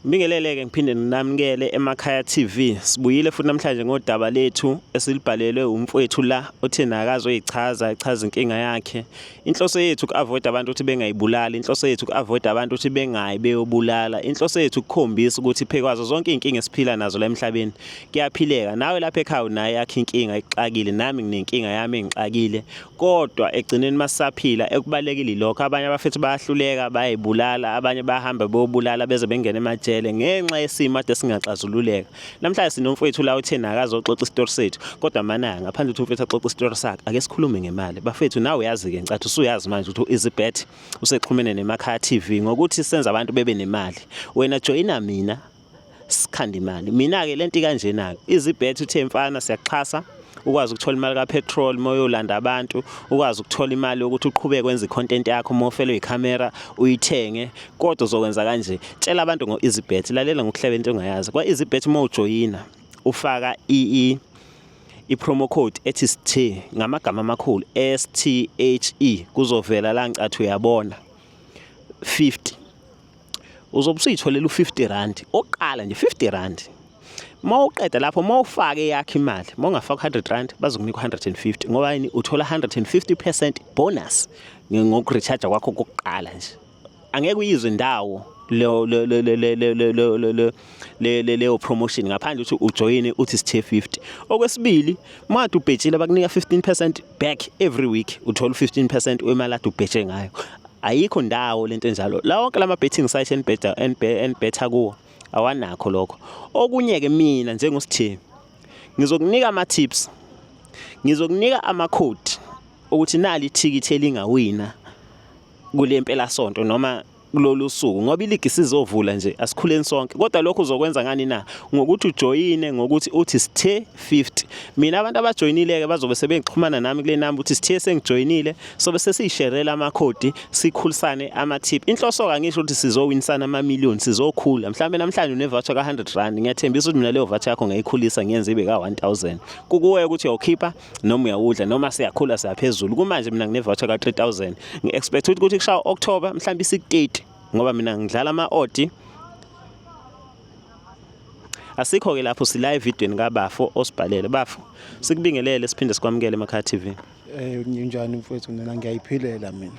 Bingeleleke ngiphinde ninamukele eMakhaya TV. Sibuyile futhi namhlanje ngodaba lethu esilibhalelwe umfowethu la othina akazoyichaza echaza inkinga yakhe. Inhloso yethu ku-avoid abantu ukuthi bengayibulali, inhloso yethu ku-avoid abantu ukuthi bengayi beyobulala. Inhloso yethu ukukhombisa ukuthi phekwazo zonke inkinga esiphila nazo la emhlabeni kuyaphileka. Nawe lapha ekhaya unayo yakhe inkinga exakile, nami nginenkinga yami engixakile. Kodwa egcineni masisaphila ekubalekile lokho abanye abafethu bayahluleka bayibulala, abanye bahamba beyobulala beze bengene emajele ngenxa yesimo ade singaxazululeka. Namhlanje sinomfowethu la uthena akazoxoxa isitori sethu. Kodwa manaya ngaphandle ukuthi umfethu axoxe isitori sakhe, ake sikhulume ngemali. Bafethu nawe uyazi ke ngicathi usuyazi manje ukuthi uEasyBet usexhumene neMakhaya TV ngokuthi senza abantu bebe nemali. Wena joyina mina sikhanda imali. Mina ke lento kanjena EasyBet uthe mfana siyaxhasa ukwazi ukuthola imali kapetrol moyolanda abantu, ukwazi ukuthola imali ukuthi uqhubeke kwenza icontent yakho mofelwe icamera uyithenge. Kodwa uzokwenza kanje, tshela abantu ngoEasyBet, lalela ngokuhleba into ongayazi. Kwa EasyBet mawujoyina ufaka i-promo code ethi STHE ngamagama amakhulu STHE, kuzovela la ngicathi uyabona 50. Uzobe usuyitholela u50 rand oqala nje 50 rand. Mawuqeda lapho mawufake yakhe imali, mawungafaka 100 rand bazokunika 150 ngoba yini uthola 150% bonus ngokurecharge kwakho kokuqala nje. Angeke uyizwe indawo leyo promotion ngaphandle ukuthi ujoyine uthi sithe 50. Okwesibili, manje ubhetshile bakunika 15% back every week, uthola 15% wemali ade ubhetshe ngayo. Ayikho ndawo lento enjalo. La wonke lama betting site enibetha kuwo awanakho lokho. Okunye ke mina njengosithe ngizokunika ama tips, ngizokunika ama code ukuthi nali ithikithi elingawina kule mpela sonto noma kulolu suku ngoba iligi sizovula nje asikhuleni sonke. Kodwa lokho uzokwenza ngani na? Ngokuthi ujoyine, ngokuthi uthi sithe 50. Mina abantu abajoyinile ke bazobe sebengixhumana nami kule number uthi sithe sengijoyinile, sobe sesisharela ama code, sikhulisane ama tip. Inhloso ka ngisho ukuthi sizowinisana ama million, sizokhula. Mhlambe namhlanje une voucher ka 100 rand, ngiyathembisa ukuthi mina leyo voucher yakho ngayikhulisa ngiyenze ibe ka 1000. Kukuwe ukuthi uyawukhipha noma uyawudla noma siyakhula siyaphezulu. Kumanje mina ngine voucher ka 3000. Ngi-expect ukuthi kushawa October mhlambe isi-30 ngoba mina ngidlala ama-odi. Asikho ke lapho sila evidweni kaBafo osibhalele. Bafo sikubingelele siphinde sikwamukele eMakhaya TV. Unjani mfowethu, mina ngiyayiphilela mina.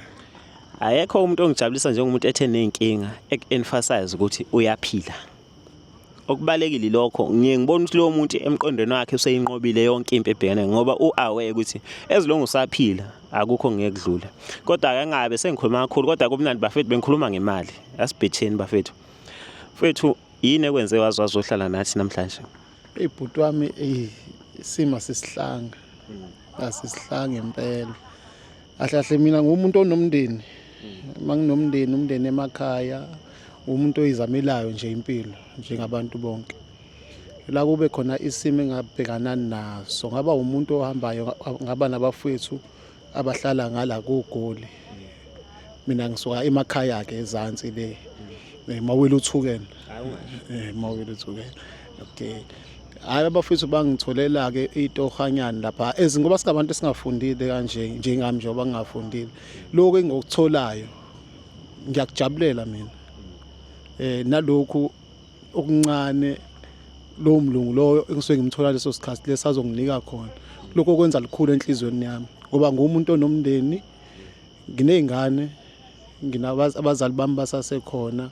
Ayekho umuntu ongijabulisa njengomuntu ethe nenkinga ek-emphasize ukuthi uyaphila. Okubalekile lokho ngiye ngibona ukuthi lo muntu emqondweni wakhe useyinqobile yonke impi ebhekene ngoba u-aware ukuthi ezilongo usaphila akukho ngeke kudlula. Kodwa ake ngabe sengikhuluma kakhulu kodwa kumnandi bafethu bengikhuluma ngemali. Asibhetheni bafethu. Mfethu yini ekwenze wazohlala nathi namhlanje? Ibhuti wami isima sisihlanga. Asisihlanga impela. Ahlahle mina ngumuntu onomndeni. Manginomndeni, umndeni emakhaya, umuntu oyizamelayo nje impilo njengabantu bonke. La kube khona isimo engabhekana naso, ngaba umuntu ohambayo, ngaba nabafowethu abahlala ngala kuGoli. Mina ngisuka emakhaya ke ezansi le. Mawela uthukene. Mawela uthukene. Okay. Hayi abafowethu bangitholela ke itohanyana lapha ngoba singabantu esingafundile kanje njengami nje obangafundile. Lokho engikutholayo ngiyakujabulela mina. Nalokhu okuncane lo mlungu loyo engisuke ngimthola leso sikhathi lesazonginika khona. Lokho kwenza likhulu enhlizweni yami ngoba ngumuntu onomndeni, nginezingane, abazali bami basasekhona.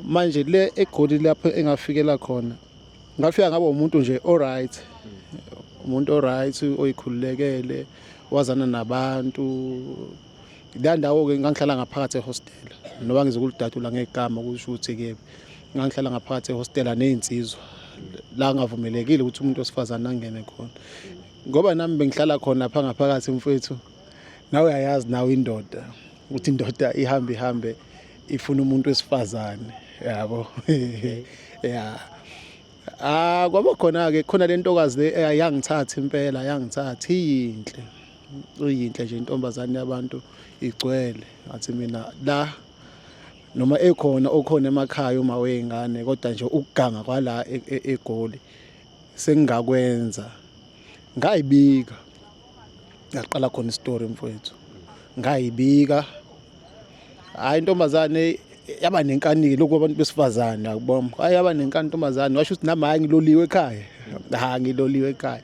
Manje le eGoli lapho engafikela khona ngafika ngaba umuntu nje alright, umuntu alright oyikhululekele, wazana nabantu. La ndawo ke ngangihlala ngaphakathi ehostel noba ngizokuludatula ngegama kusho ukuthi ke ngangihlala ngaphakathi ehostel nezinsizwa la ngavumelekile ukuthi umuntu osifazana angene khona ngoba nami bengihlala khona lapha ngaphakathi mfowethu. Nawe uyayazi nawe indoda ukuthi indoda ihambe ifuna umuntu wesifazane, yabo. Yeah. Kwaba khona ke khona le ntokazi le ayangithatha impela, ayangithatha iyinhle nje intombazane yabantu igcwele. Ngathi mina la noma okhona emakhaya uma weyingane kodwa nje ukuganga kwala eGoli sengingakwenza. Ngayibika, ngaqala khona istory mfowethu. Ngayibika. Hayi intombazane yaba nenkani lokho abantu besifazane akubona hayi yaba nenkani intombazane washo ukuthi nami hayi ngiloliwe ekhaya ngiloliwe ekhaya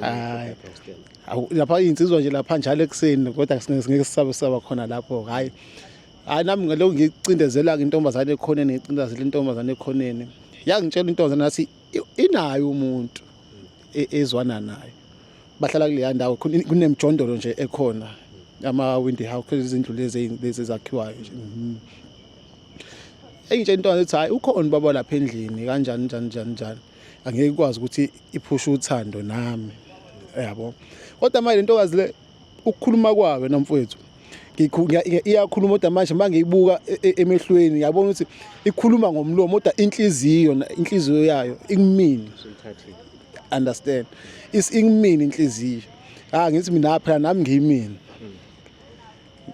hayi lapha insizwa nje lapha njalo ekseni kodwa singeke sisaba khona lapho hayi nami ngaloko ngicindezela intombazane ekhoneni ngicindezela intombazane ekhoneni yangitshela intombazane nathi inayo umuntu ezwana naye bahlala kule ndawo kunemjondolo nje ekhona ama-windy house izindlu lezi zakhiwayo nje engitshela intombazane ethi hayi ukhona baba lapha endlini kanjani njani angeke ikwazi ukuthi iphushe uthando nami yabo kodwa manje lentokazi le ukukhuluma kwayo namfowethu iyakhuluma kodwa manje mangiyibuka emehlweni ngiyabona ukuthi ikhuluma ngomlomo kodwa inhliziyo yayo ingimini understand ingimini inhliziyo ngithi mina phela nami ngiyimini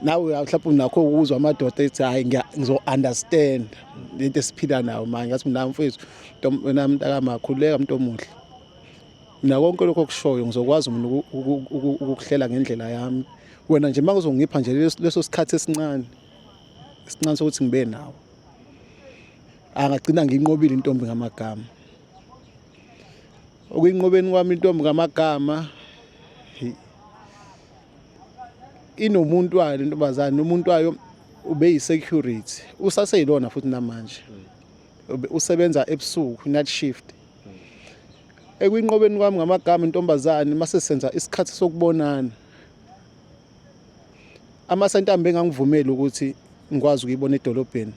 nawe mhlawumbe unakho ukuzwa amadoda ethi hayi ngizo understand lento esiphila nayo manje ngathi mina mfowethu nami mntakamakho mntu omuhle mina konke lokho kushoyo ngizokwazi mina ukukuhlela ngendlela yami wena nje mangizongipha nje leso sikhathi esincane sokuthi ngibe nawe angagcina nginqobile intombi ngamagama okuyinqobeni kwami intombi ngamagama inomuntu wayo lentombazane nomuntu wayo ube yi-security usaseyilona futhi namanje usebenza ebusuku night shift ekuyinqobeni kwami ngamagama intombazane mase senza isikhathi sokubonana amasentambe engangivumeli ukuthi ngikwazi ukuyibona edolobheni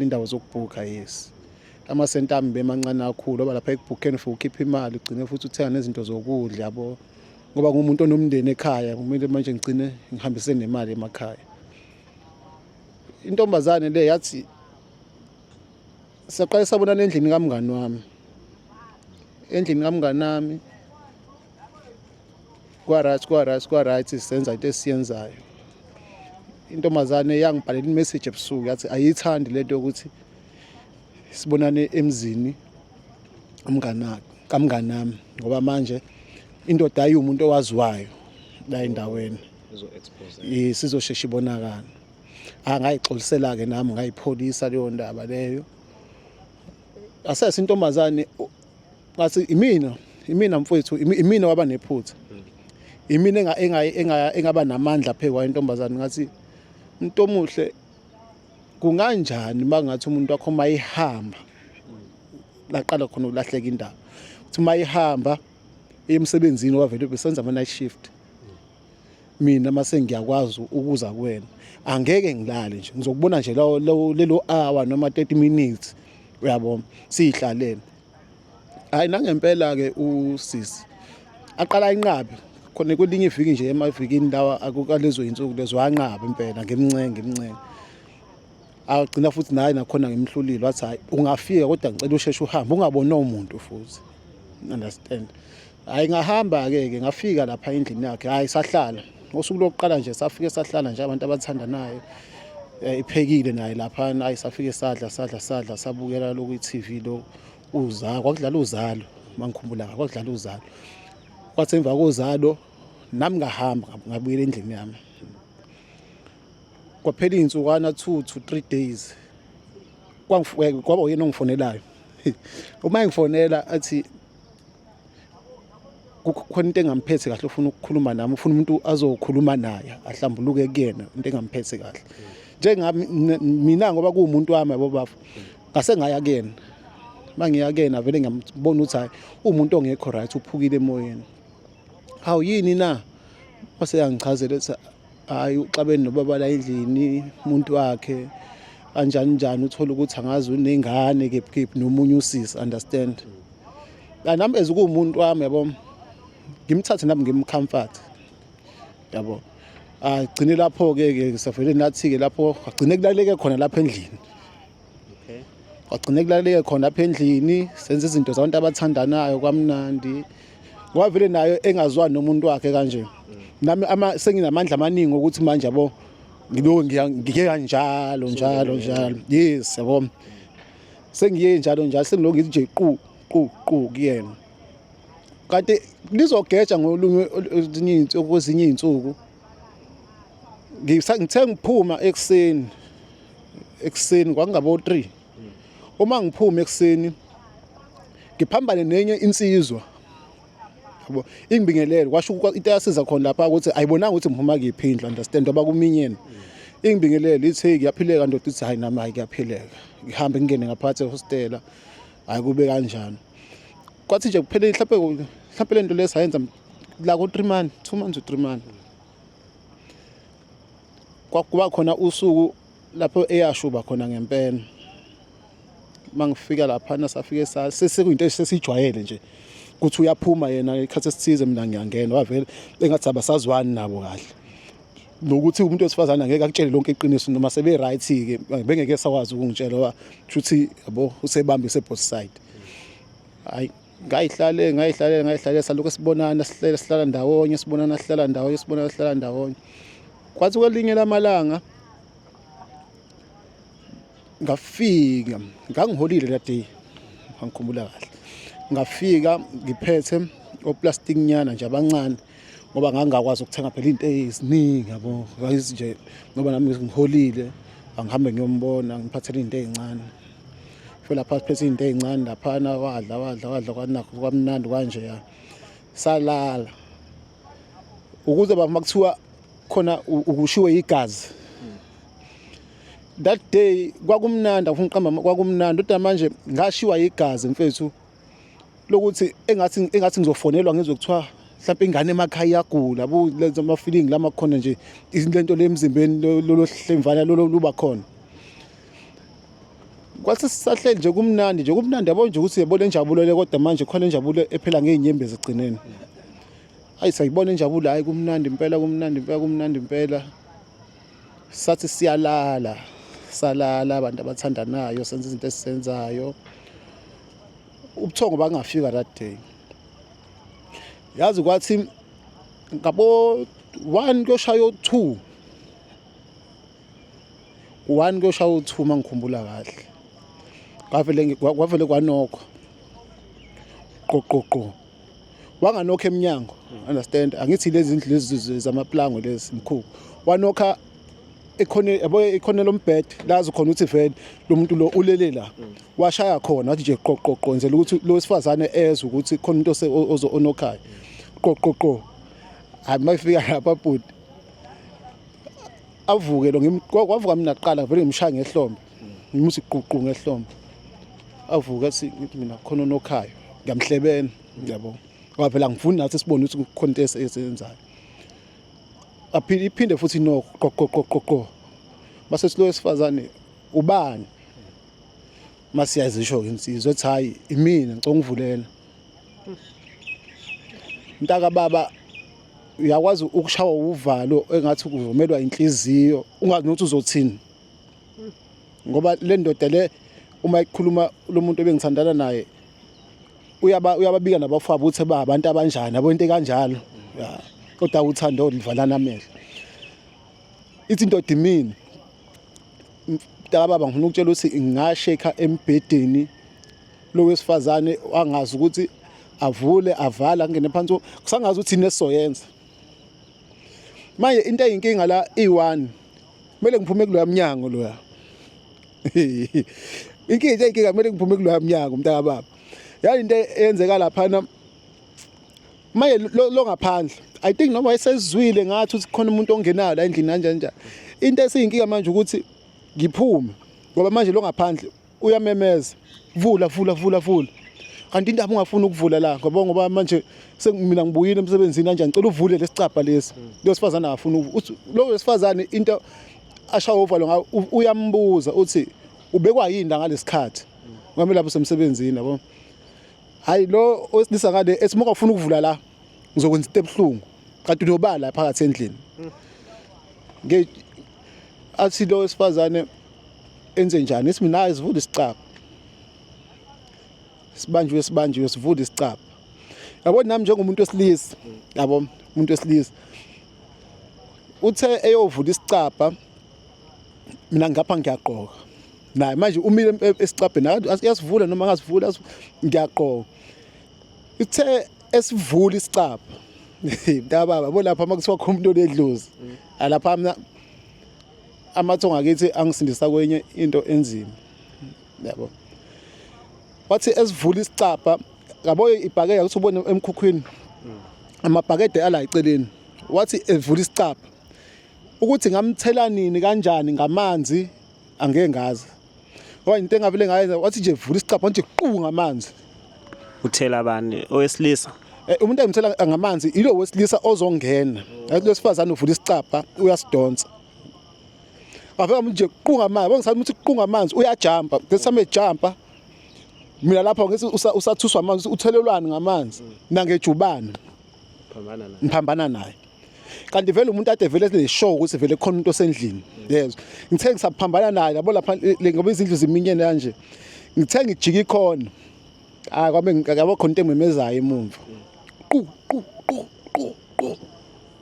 indawo zokubhuka yes amasentambe emancane kakhulu oba lapha ekubhukeni for ukhipha imali ugcine futhi uthenga nezinto zokudla yabo ngoba ngumuntu onomndeni ekhaya kumele manje ngicine ngihambise nemali emakhaya intombazane le yathi saqala sabonana endlini kamngani wami kwa-right senza into esiyenzayo intombazane yangibhalela imessage ebusuku yathi ayithandi lento yokuthi sibonane emzini kamnganami ngoba manje indoda ayiwumuntu owaziwayo la endaweni sizoshesha ibonakala ngayixolisela-ke nami ngayipholisa leyo ndaba leyo asese intombazane ngathi imina mfowethu imina waba nephutha imina engaba namandla phe kwayo intombazane ngathi umuntu omuhle kunganjani mangathi umuntu wakho mayihamba laqala khona ukulahleka indaba uthi mayihamba emsebenzini wavele besenza ama night shift mina mase ngiyakwazi ukuza kuwena angeke ngilale nje ngizokubona nje lelo hour noma 30 minutes uyabona sihlalele hayi nangempela ke usisi aqala inqabe khona kwelinye iviki nje emavikini lawa akukalezo insuku lezo wanqaba impela ngemncenge agcina futhi naye nakhona ngimhlulile wathi hayi ungafika kodwa ngicela usheshe uhambe ungabona umuntu futhi understand hayi ngahamba ke ngafika lapha endlini yakhe hayi sahlala ngosuku lokuqala nje safike sahlala nje abantu abathandanayo iphekile naye lapha hayi safike sadla sabukela lokhu i-TV lo kwakudlala uzalo mangikhumbula kwakudlala uzalo kwathi emva kozalo nami ngahamba ngabuyela endlini yami kwaphela insukwana 2 to 3 days kwaba uyena ongifonelayo uma ngifonela athi kukhona into engamphethe kahle ufuna ukukhuluma nami ufuna umuntu azokhuluma naye ahlambuluke kuyena into engamphethe kahle njengami mina ngoba kuwumuntu wami yabo bafu ngase ngaya kuyena mangiya kuyena vele ngiyambona ukuthi hayi umuntu ongekho right uphukile emoyeni hawu yini na mase yangichazela ukuthi hayi uxabene nobaba la endlini umuntu wakhe kanjani uthola ukuthi angazi unengane kephi nomunye usisi understand nami ezikumuntu wami yabo ngimthathe nami ngimcomfort yabo agcine lapho ke safele nathi ke lapho agcine kulaleke khona lapha endlini agcine kulaleke khona lapha endlini senze izinto zabantu abathandanayo kwamnandi kwavele nayo engazwani nomuntu wakhe kanje nami senginamandla amaningi ukuthi manje yabo ngike kanjalo yes yabo sengiye njalo sengiloko ngithi nje qu kuyena kanti lizogeja kwezinye izinsuku ngithe ngiphuma ekseni ekuseni kwakungabo 3 uma ngiphuma ekuseni ngiphambane nenye insizwa yabo ingibingelele kwasho into yasiza khona lapha ukuthi ayibonanga ukuthi ngiphuma kiphindla understand ngoba kuminyene ingibingelele ithi kuyaphileka ndoda ithi hayi nami kuyaphileka ngihambe ngingene ngaphakathi ehostela hayi kube kanjani kwathi nje kuphele mhlawumbe lento lesayenza la ku 3 months 2 months to 3 months kwakuba khona usuku lapho eyashuba khona ngempela mangifika lapha safike sesekuyinto esesijwayele nje kuthi uyaphuma yena ikhathi esithize mina ngiyangena wavela engathi abasazwani nabo kahle nokuthi umuntu wesifazana angeke akutshele lonke iqiniso noma sebe right ke bengeke sakwazi ukungitshela ukuthi yabo usebambise both side hayi ngayihlale saloko sibonana sihlala ndawonye sihlala ndawonye kwathi kwelinye lamalanga ngafika ngangiholile that day ngikhumbula kahle ngafika ngiphethe oplastic nyana nje abancane ngoba ngangakwazi ukuthenga phela into eziningi yabo guys nje ngoba nami ngiholile angihambe ngiyombona ngiphathele into ezincane fela phansi phethe into ezincane laphana wadla kwanakho kwamnandi kanje ya salala ukuze bakuthiwa khona ukushiwe igazi that day kwakumnandi afuna uqamba kwakumnandi kodwa manje ngashiwa igazi mfethu lokuthi engathi ngizofonelwa ngizokuthiwa mhlawumbe ingane emakhaya iyagula yabo lezo ama feeling lama khona nje izinto lemzimbeni lolohlemvana luba khona kwathi sisahleli nje kumnandi yabo nje ukuthi yabona injabulo le kodwa manje khona injabulo ephela ngeinyembezi egcineni hayi sayibona injabulo hayi kumnandi impela sathi salala abantu abathandanayo senze izinto esizenzayo ubuthongo bangafika that day yazi kwathi ngabo 1 kuyoshayo 2 mangikhumbula kahle kwavele kwanokho qoqoqo wanganokho eminyango understand angithi lezi indlu lezi zamaplango lezi mkhulu wanokha ekhone lombhede lazi khona ukuthi vele lo muntu lo ulele la washaya khona wathi nje qoqoqo enzela ukuthi lo wesifazane ezwe ukuthi khona umuntu onokhaya qoqoqo hayi mayifika lapha bhuti avuke lo kwavuka mina kuqala vele ngimshaya ngehlombe ngimuthi ququ ngehlombe avuka athi mina khona onokhaya ngiyamhlebena yabo ngoba phela ngifuni nathi sibone ukuthi khona into esenzayo iphinde futhi no qoqoqo base silo wesifazane ubani masiyazisho insizwe ethi hayi imina ngicela ngivulela mntaka baba uyakwazi ukushawa uvalo engathi kuvumelwa inhliziyo ungazi ukuthi uzothini ngoba le ndoda le uma ikhuluma lo muntu ebengithandana naye uyababika nabafabo ukuthi abantu abanjani abo into kanjalo ya kodwa uthando livalana amehlo ithi indoda imini mntaka baba ngifuna ukutshela ukuthi ngasheka embhedeni lo wesifazane wangazi ukuthi avule avala ngene phansi kusangazi ukuthi inesoyenza manje into eyinkinga la i1 kumele ngiphume kuloya mnyango loya inkinga kumele ngiphume kuloya mnyango mntaka baba yani into eyenzeka lapha manje lo ngaphandle I think noma esezizwile ngathi ukuthi khona umuntu ongenayo la endlini kanjani into esiyinkinga manje ukuthi ngiphume ngoba manje lo ngaphandle uyamemeza vula kanti indaba ungafuni ukuvula la ngoba manje sengimina ngibuyile emsebenzini kanjani ngicela uvule lesicapha lesi lo sifazana akafuni lo wesifazane into ashaya uvalo ngawo uyambuza uthi ubekwa yini la ngalesikhathi ngoba lapho semsebenzini yabo hayi lo osilisa ngale esimoka ufuna ukuvula la ngizokwenza into ebuhlungu kanti uyobala phakathi endlini athi lo wesifazane enze njani ithi mina izivula isicapha sibanjwe sivula isicapha yabo nami njengomuntu wesilisa yabo umuntu wesilisa uthe eyovula isicapha mina ngapha ngiyaqoka naye manje umile esicapheni asiyasivula noma ngasivula ngiyaqoka ithe esivula isicapha mntaka baba bo lapha makuthiwa khona umuntu onedlozi alapha mina amathonga akithi angisindisa kwenye into enzima yabo. Wathi esivula isicapha yabo ibhakede ukuthi ubone emkhukhwini amabhakede ala eceleni. Wathi evula isicapha ukuthi ngamthela nini kanjani ngamanzi angeke ngazi. Ngoba into engavele ngayenza wathi nje vula isicapha nje qhu ngamanzi. Uthela bani owesilisa? Umuntu engimthela ngamanzi ilo wesilisa ozongena. Yathi lo sifazane uvula isicapha uyasidonsa. Afika nje qhu ngamanzi, bongisathi ukuthi qhu ngamanzi uyajumpa. Ngesame ejumpa. Mina lapha ngithi usathuswa amanzi uthelelwana ngamanzi nangejubane. Ngiphambana naye. Kanti vele umuntu ade vele le show ukuthi vele khona umuntu osendlini. Yezwa. Ngithe ngisaphambana naye yabo lapha ngoba izindlu ziminyene kanje. Ngithe ngijika ikhona. Kwabe ngiyabo khona into engimemezayo emumva.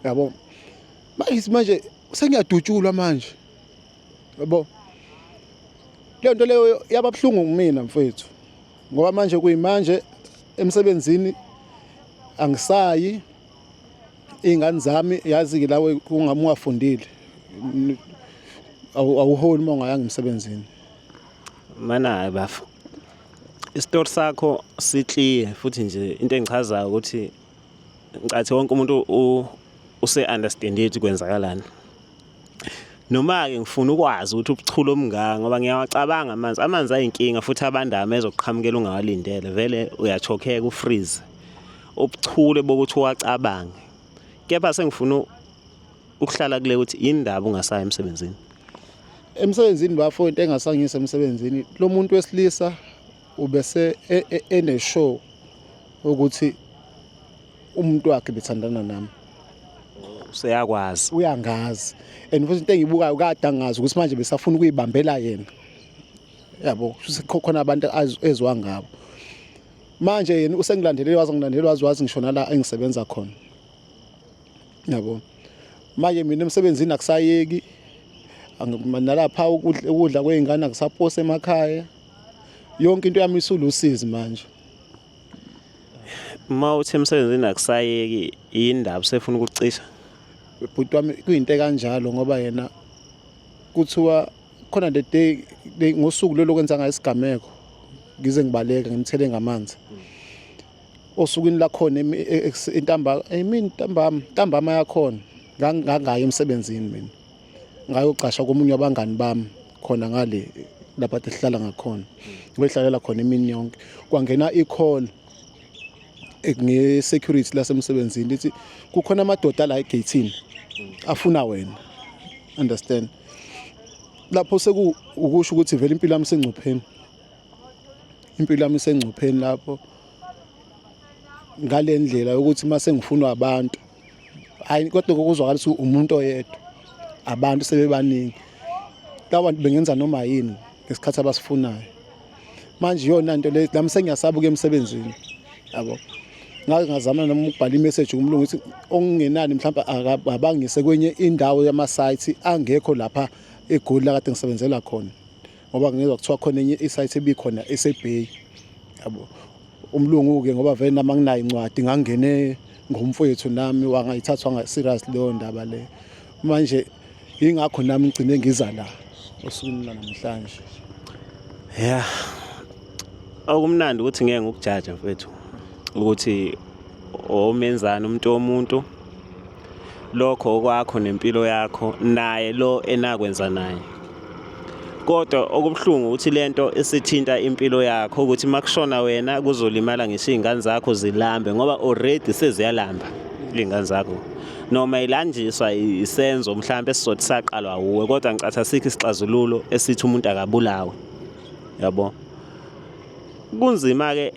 Yabo. Manje sengiyadutshulwa manje. Yabo. Le nto leyo yababhlungu kumina mfethu. Ngoba manje kuyimanje emsebenzini angisayi ingane zami yazi lawe kungami ungafundile awuholi mongayanga emsebenzini. Mana bafu. Isitori sakho siclear futhi nje into engichazayo ukuthi ngicathi wonke umuntu use-understand kwenzakalani. Noma ke ngifuna ukwazi ukuthi ubuchule omngaka ngoba ngiyawacabanga amanzi ayinkinga futhi abandama ezokuqhamukela ungawalindele vele uyachokheka ufreeze. Ubuchule bokuthi uwacabange. Kepha sengifuna ukuhlala kule ukuthi indaba ungasaya emsebenzini. Emsebenzini bafo into engasangisa emsebenzini lo muntu wesilisa ubese ene show ukuthi umuntu wakhe bethandana nami. Useyakwazi. Uyangazi. And futhi into engibukayo kade angazi ukuthi manje besafuna ukuyibambela yena. Yabo khona abantu ezwa ngabo. Manje yena usengilandelele wazi ngishona la engisebenza khona. Yabo. Manje mina emsebenzini akusayeki. Nalapha ukudla kweingane akusaphose emakhaya. Yonke into yami isulusizi manje. Uthi emsebenzini akusayeki indaba sefuna ukucisha. Bhuti wami kuyinto kanjalo ngoba yena kuthiwa khona the day ngosuku lo lokwenza ngayo isigameko ngize ngibaleka ngimthele ngamanzi. Osukwini la khona intambama yakhona ngangayo emsebenzini mina. Ngayocasha komunye wabangani bami khona ngale lapha esihlala ngakhona. Ngibehlalela khona imini yonke. Kwangena i-call nge-security lasemsebenzini lithi kukhona amadoda la egate afuna wena. Understand? Lapho ukusho ukuthi vele impilo yami isengcupheni. Impilo yami isengcupheni lapho. Ngale ndlela ukuthi mase ngifunwa abantu. Hayi kodwa kokuzwakala ukuthi umuntu oyedwa. Abantu sebebaningi. Labantu bengenza noma yini ngesikhathi abasifunayo. Manje yona into le lami sengiyasabuka emsebenzini. Yabo. Ngazama noma ukubhala imessage kumlungu ukuthi okungenani mhlawumbe abangise kwenye indawo yama site angekho lapha eGoli la kade ngisebenzela khona. Ngoba ngizwa kuthiwa khona enye isite ebikhona eseBay. Yabo. Umlungu ke ngoba vele nama nginayo incwadi ngangene ngomfowethu nami wangayithathwa nga serious leyo ndaba le. Manje ingakho nami ngcine ngiza la osukwini namhlanje. Yeah. Okumnandi ukuthi ngeke ngikujaje mfethu. Ukuthi omenzana umuntu lokho kwakho nempilo yakho naye lo enakwenza naye. Kodwa okubhlungu ukuthi lento isithinta impilo yakho ukuthi makushona wena kuzolimala ngisho izingane zakho zilambe ngoba already seziyalamba izingane zakho. Noma ilanjiswa isenzo mhlawumbe esizothi saqalwa uwe kodwa ngicathi asikho isixazululo esithi umuntu akabulawe. Yabo. Kunzima ke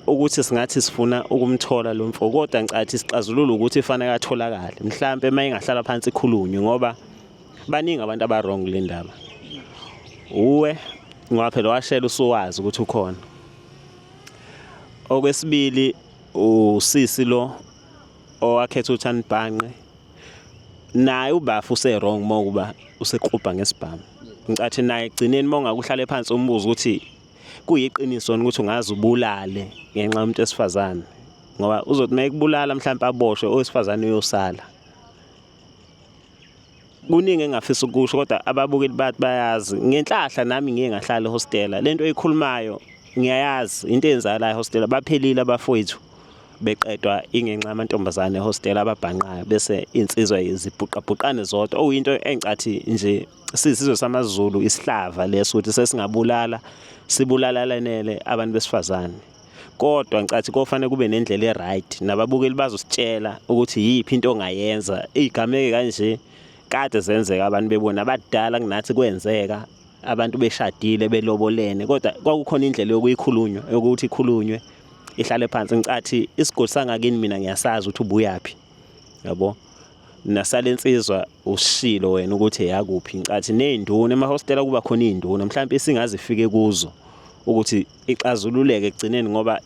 ukuthi singathi sifuna ukumthola lo mfo kodwa ngicathi isixazululo ukuthi ifanele atholakale. Mhlawumbe mayingahlala phansi ikhulunywe ngoba baningi abantu aba-wrong le ndaba. Uwe ngoba phela washela usuwazi ukuthi ukhona. Okwesibili usisi lo owakhetha uThani Bhanqe naye ubafu use-wrong mokuba useqhubha ngesibhamu. Ngicathi naye egcineni monga kuhlale phansi umbuzo ukuthi kuyiqiniso ukuthi ungaze ubulale ngenxa yomuntu esifazane ngoba uzothi mayekubulala mhlawumbe aboshwe owesifazane uyosala. kuningi engafisa ukusho kodwa ababukeli bathi bayazi ngenhlahla nami ngike ngahlala ehostela lento eyikhulumayo ngiyayazi into eyenzakalayo ehostela baphelile abafowethu beqedwa ingenxa yamantombazane ehostela ababhanqayo bese insizwa zibhuqabhuqane zodwa okuyinto engicathi nje sisizwe samaZulu isihlava leso ukuthi sesingabulala sibulalanele abantu besifazane kodwa ngicathi kofanele kube nendlela eright nababukeli bazositshela ukuthi yiphi into ongayenza igameke kanje kade zenzeka abantu bebona abadala kunathi kwenzeka abantu beshadile belobolene kodwa kwakukhona indlela yokuyikhulunywa ukuthi ikhulunywe ihlale phansi ngicathi isigodi sangakini mina ngiyasazi ukuthi ubuyaphi yabo nasalensizwa usishilo wena ukuthi yakuphi ngicathi nezinduna emahostela kuba khona izinduna mhlawumbe singazifike kuzo ukuthi ixazululeke egcineni ngoba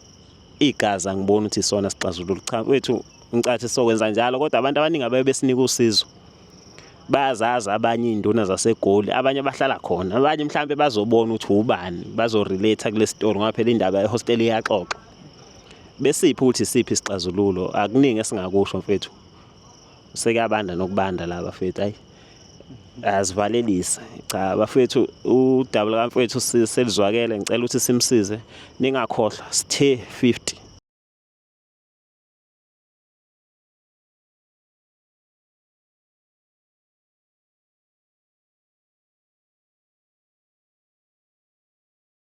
igazi angiboni ukuthi isona sixazulula cha wethu ngicathi sokwenza njalo kodwa abantu abaningi abaye besinika usizo bayazazi abanye izinduna zaseGoli abanye abahlala khona abanye mhlawumbe bazobona ukuthi ubani bazorelate kule story ngoba phela indaba yehostel iyaxoxa besiphi ukuthi siphi isixazululo akuningi esingakusho mfethu sekuyabanda nokubanda la bafethu hayi azivalelisa cha bafethu udouble kamfethu selizwakele ngicela ukuthi simsize ningakhohlwa sithe 50